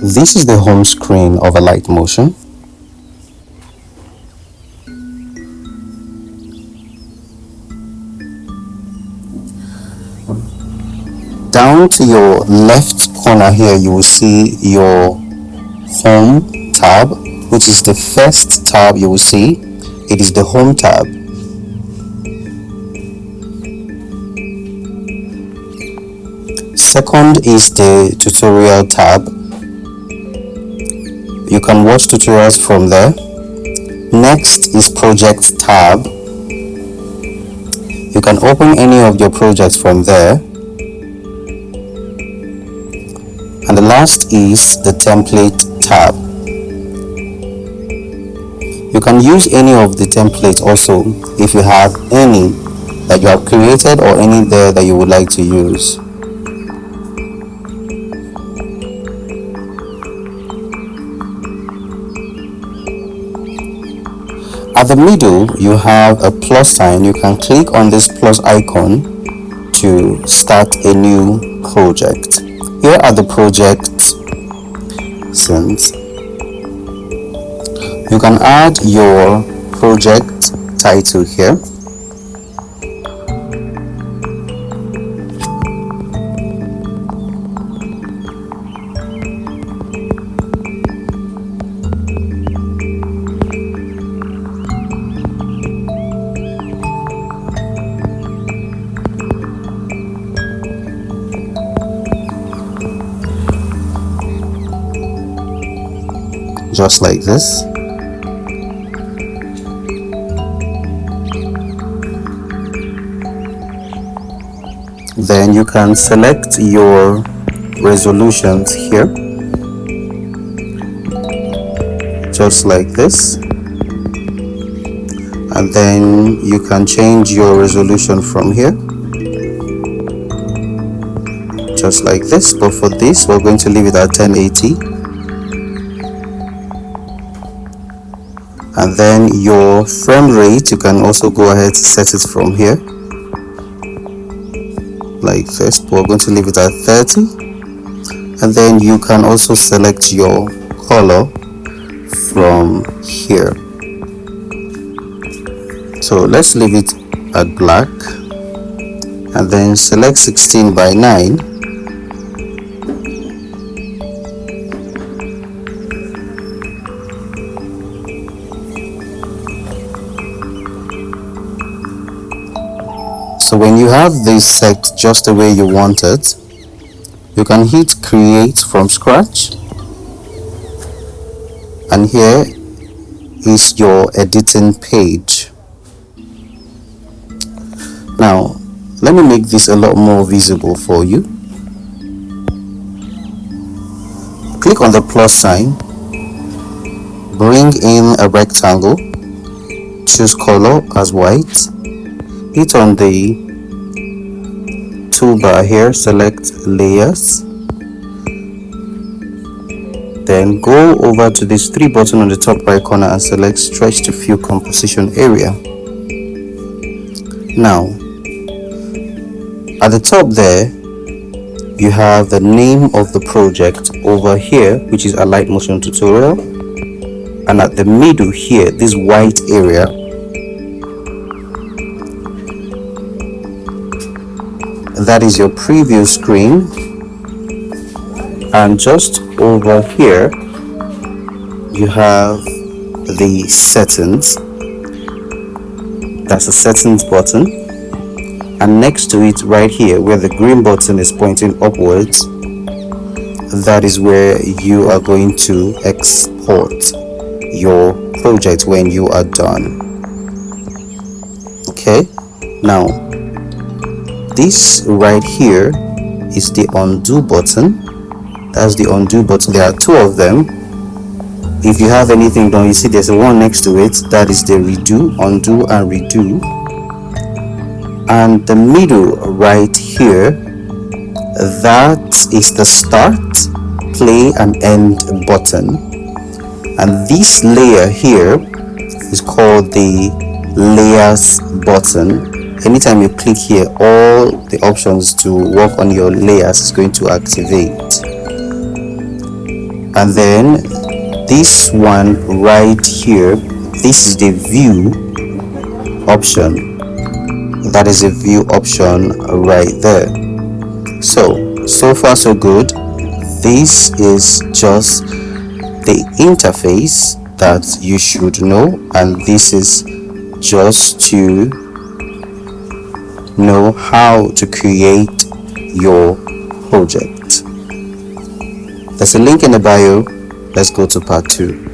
This is the home screen of Alight Motion. Down to your left corner here, you will see your home tab, which is the first tab you will see. It is the home tab. Second is the tutorial tab. You can watch tutorials from there. Next is project tab. You can open any of your projects from there. And the last is the template tab. You can use any of the templates also if you have any that you have created or any there that you would like to use. At the middle, you have a plus sign. You can click on this plus icon to start a new project. Here are the projects. Since you can add your project title here. Just like this. Then you can select your resolutions here, just like this, and then you can change your resolution from here, just like this. But for this, we're going to leave it at 1080. And then your frame rate, you can also go ahead to set it from here like this, but we're going to leave it at 30. And then you can also select your color from here. So let's leave it at black and then select 16:9. So when you have this set just the way you want it, you can hit create from scratch, and here is your editing page. Now let me make this a lot more visible for you. Click on the plus sign, bring in a rectangle, choose color as white, hit on the toolbar here, select layers, then go over to this 3 button on the top right corner and select stretch to fill composition area. Now at the top there, you have the name of the project over here, which is Alight Motion tutorial, and at the middle here, this white area, that is your preview screen. And just over here you have the settings. That's the settings button, and next to it right here where the green button is pointing upwards, that is where you are going to export your project when you are done. Okay, now this right here is the undo button. That's the undo button. There are 2 of them. If you have anything done, you see there's a one next to it. That is the redo, undo and redo. And the middle right here, that is the start, play and end button. And this layer here is called the layers button. Anytime you click here, all the options to work on your layers is going to activate. And then this one right here, this is the view option. That is a view option right there. So far so good. This is just the interface that you should know, and this is just to know how to create your project. There's a link in the bio. Let's go to part 2.